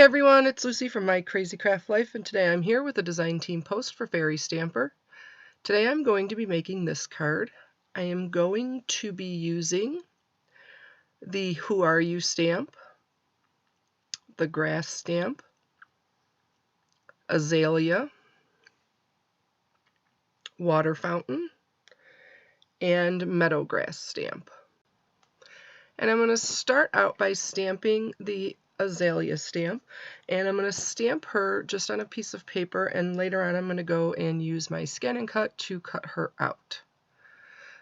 everyone, it's Lucy from My Crazy Craft Life, and today I'm here with a design team post for Fairy Stamper. Today I'm going to be making this card. I am going to be using the Who Are You stamp, the Grass stamp, Azalea, Water Fountain, and Meadow Grass stamp. And I'm going to start out by stamping the Azalea stamp, and I'm going to stamp her just on a piece of paper, and later on I'm going to go and use my Scan and Cut to cut her out.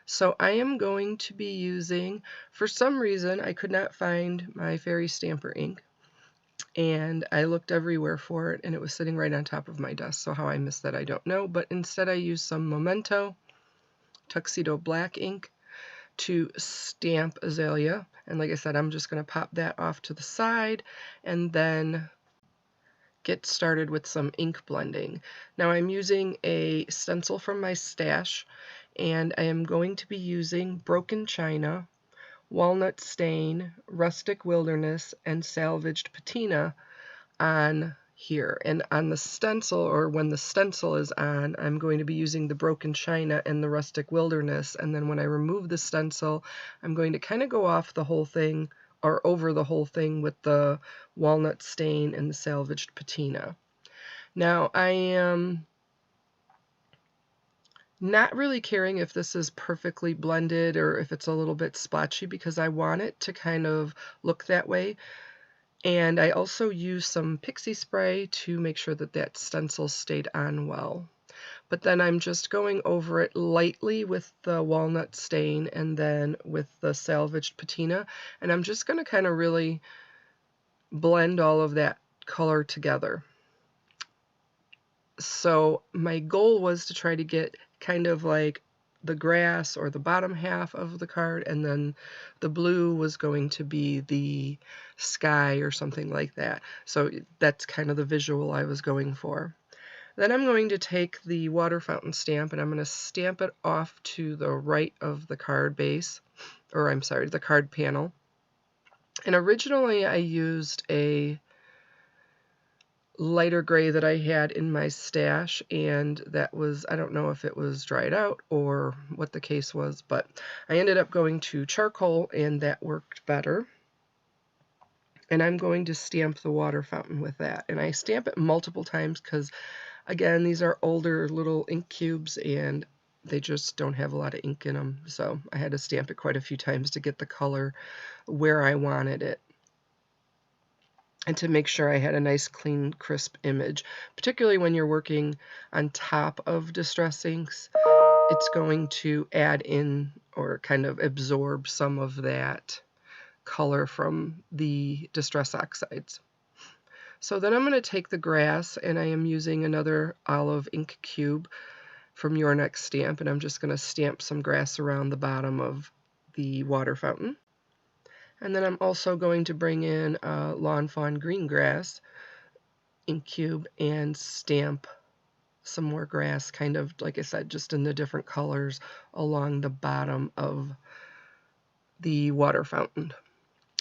So I am going to be using, for some reason I could not find my Fairy Stamper ink, and I looked everywhere for it and it was sitting right on top of my desk, so how I missed that I don't know, but instead I used some Memento Tuxedo Black ink to stamp Azalea. And like I said, I'm just going to pop that off to the side and then get started with some ink blending. Now I'm using a stencil from my stash, and I am going to be using Broken China, Walnut Stain, Rustic Wilderness, and Salvaged Patina on here. And on the stencil, or when the stencil is on, I'm going to be using the Broken China and the Rustic Wilderness, and then when I remove the stencil, I'm going to kind of go off the whole thing, or over the whole thing, with the Walnut Stain and the Salvaged Patina. Now I am not really caring if this is perfectly blended or if it's a little bit splotchy, because I want it to kind of look that way. And I also used some pixie spray to make sure that that stencil stayed on well. But then I'm just going over it lightly with the Walnut Stain and then with the Salvaged Patina. And I'm just going to kind of really blend all of that color together. So my goal was to try to get kind of like the grass or the bottom half of the card, and then the blue was going to be the sky or something like that. So that's kind of the visual I was going for. Then I'm going to take the Water Fountain stamp and I'm going to stamp it off to the right of the card base, or I'm sorry, the card panel. And originally I used a lighter gray that I had in my stash, and that was, I don't know if it was dried out or what the case was, but I ended up going to charcoal and that worked better. And I'm going to stamp the Water Fountain with that, and I stamp it multiple times because, again, these are older little ink cubes and they just don't have a lot of ink in them, so I had to stamp it quite a few times to get the color where I wanted it, and to make sure I had a nice, clean, crisp image. Particularly when you're working on top of distress inks, it's going to add in or kind of absorb some of that color from the Distress Oxides. So then I'm going to take the grass, and I am using another olive ink cube from Your Next Stamp, and I'm just going to stamp some grass around the bottom of the Water Fountain. And then I'm also going to bring in Lawn Fawn Green Grass ink cube and stamp some more grass, kind of, like I said, just in the different colors along the bottom of the Water Fountain.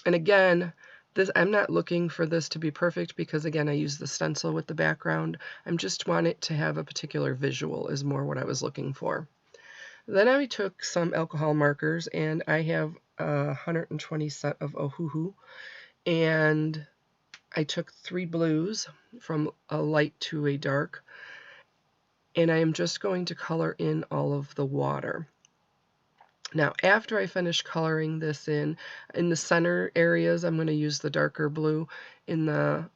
And again, I'm not looking for this to be perfect because, again, I use the stencil with the background. I just want it to have a particular visual is more what I was looking for. Then I took some alcohol markers, and I have 120 set of Ohuhu, and I took 3 blues from a light to a dark, and I am just going to color in all of the water. Now after I finish coloring this in the center areas I'm going to use the darker blue, in the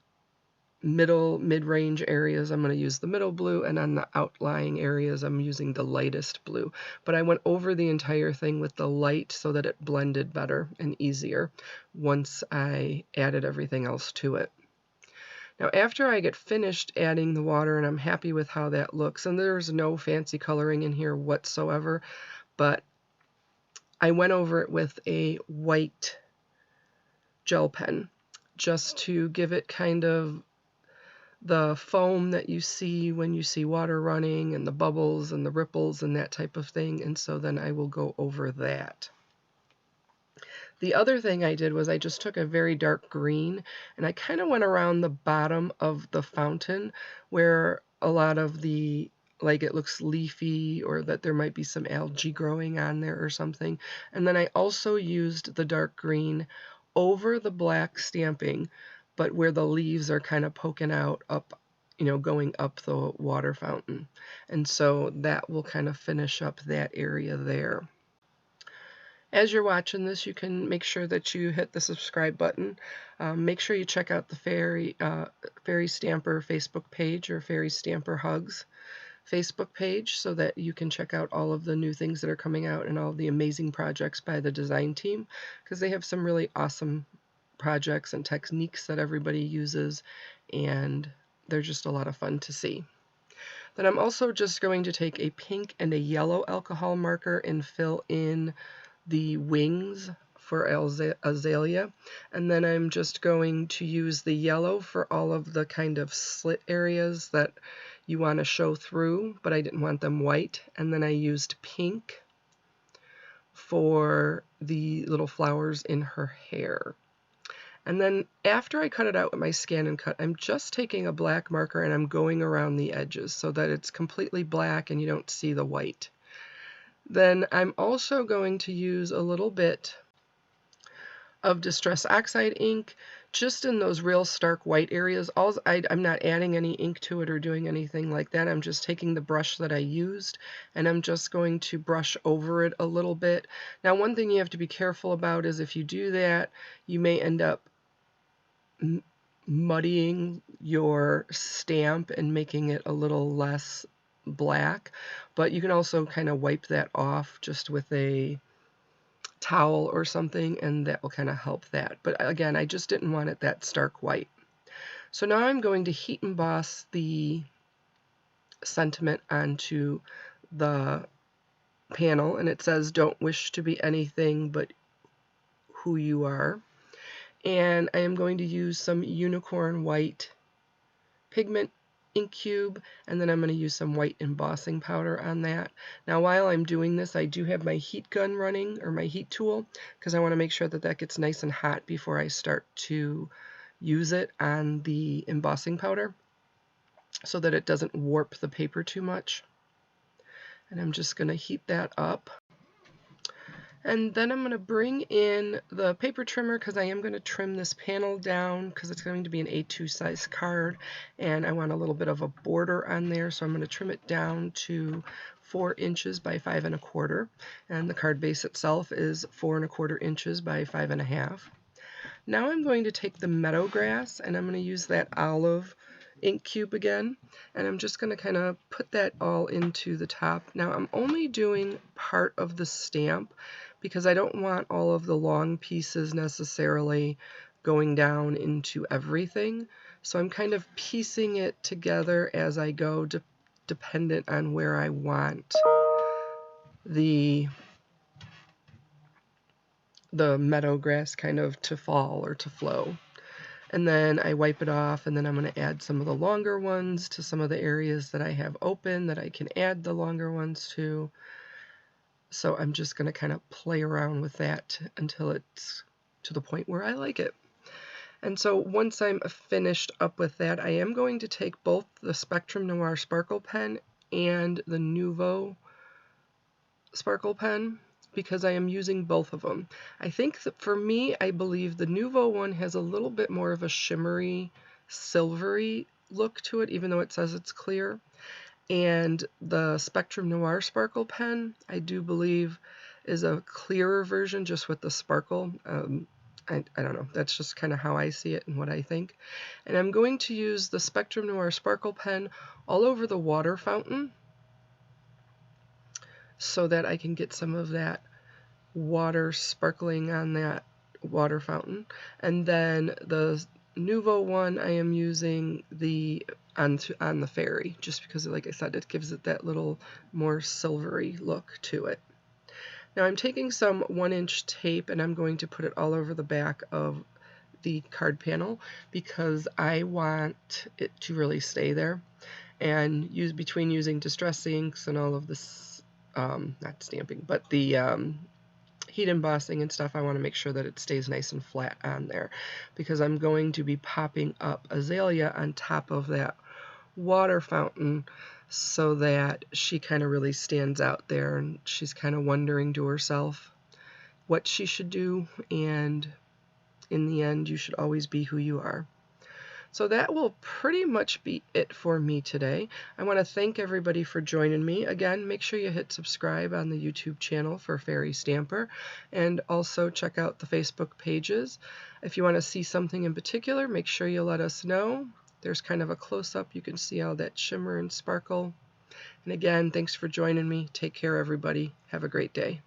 mid-range areas I'm going to use the middle blue, and on the outlying areas I'm using the lightest blue. But I went over the entire thing with the light so that it blended better and easier once I added everything else to it. Now after I get finished adding the water and I'm happy with how that looks, and there's no fancy coloring in here whatsoever, but I went over it with a white gel pen just to give it kind of the foam that you see when you see water running, and the bubbles and the ripples and that type of thing, and so then I will go over that. The other thing I did was I just took a very dark green and I kind of went around the bottom of the fountain where a lot of the, like, it looks leafy or that there might be some algae growing on there or something. And then I also used the dark green over the black stamping, but where the leaves are kind of poking out up, you know, going up the water fountain. And so that will kind of finish up that area there. As you're watching this, you can make sure that you hit the subscribe button. Make sure you check out the Fairy Stamper Facebook page, or Fairy Stamper Hugs Facebook page, so that you can check out all of the new things that are coming out and all the amazing projects by the design team, because they have some really awesome projects and techniques that everybody uses, and they're just a lot of fun to see. Then I'm also just going to take a pink and a yellow alcohol marker and fill in the wings for Azalea, and then I'm just going to use the yellow for all of the kind of slit areas that you want to show through, but I didn't want them white, and then I used pink for the little flowers in her hair. And then after I cut it out with my Scan and Cut, I'm just taking a black marker and I'm going around the edges so that it's completely black and you don't see the white. Then I'm also going to use a little bit of Distress Oxide ink just in those real stark white areas. I'm not adding any ink to it or doing anything like that. I'm just taking the brush that I used and I'm just going to brush over it a little bit. Now, one thing you have to be careful about is if you do that, you may end up muddying your stamp and making it a little less black, but you can also kind of wipe that off just with a towel or something, and that will kind of help that. But again, I just didn't want it that stark white. So now I'm going to heat emboss the sentiment onto the panel, and it says don't wish to be anything but who you are. And I am going to use some unicorn white pigment ink cube, and then I'm going to use some white embossing powder on that. Now, while I'm doing this, I do have my heat gun running, or my heat tool, because I want to make sure that that gets nice and hot before I start to use it on the embossing powder so that it doesn't warp the paper too much. And I'm just going to heat that up. And then I'm going to bring in the paper trimmer because I am going to trim this panel down because it's going to be an A2 size card and I want a little bit of a border on there, so I'm going to trim it down to 4 inches by 5 1/4, and the card base itself is 4 1/4 inches by 5 1/2. Now I'm going to take the Meadow Grass and I'm going to use that olive ink cube again, and I'm just going to kind of put that all into the top. Now I'm only doing part of the stamp because I don't want all of the long pieces necessarily going down into everything, so I'm kind of piecing it together as I go, dependent on where I want the meadow grass kind of to fall or to flow. And then I wipe it off, and then I'm going to add some of the longer ones to some of the areas that I have open that I can add the longer ones to. So I'm just going to kind of play around with that until it's to the point where I like it. And so once I'm finished up with that, I am going to take both the Spectrum Noir Sparkle Pen and the Nuvo Sparkle Pen, because I am using both of them. I think that for me, I believe the Nuvo one has a little bit more of a shimmery, silvery look to it, even though it says it's clear. And the Spectrum Noir Sparkle Pen, I do believe, is a clearer version just with the sparkle. I don't know, that's just kind of how I see it and what I think. And I'm going to use the Spectrum Noir Sparkle Pen all over the water fountain so that I can get some of that water sparkling on that water fountain. And then the Nuvo one, I am using on the fairy, just because, like I said, it gives it that little more silvery look to it. Now I'm taking some 1-inch tape and I'm going to put it all over the back of the card panel because I want it to really stay there. And between using distress inks and all of this, not stamping, but the heat embossing and stuff, I want to make sure that it stays nice and flat on there, because I'm going to be popping up Azalea on top of that water fountain so that she kind of really stands out there, and she's kind of wondering to herself what she should do, and in the end, you should always be who you are. So that will pretty much be it for me today. I want to thank everybody for joining me. Again, make sure you hit subscribe on the YouTube channel for Fairy Stamper, and also check out the Facebook pages. If you want to see something in particular, make sure you let us know. There's kind of a close-up. You can see all that shimmer and sparkle. And again, thanks for joining me. Take care, everybody. Have a great day.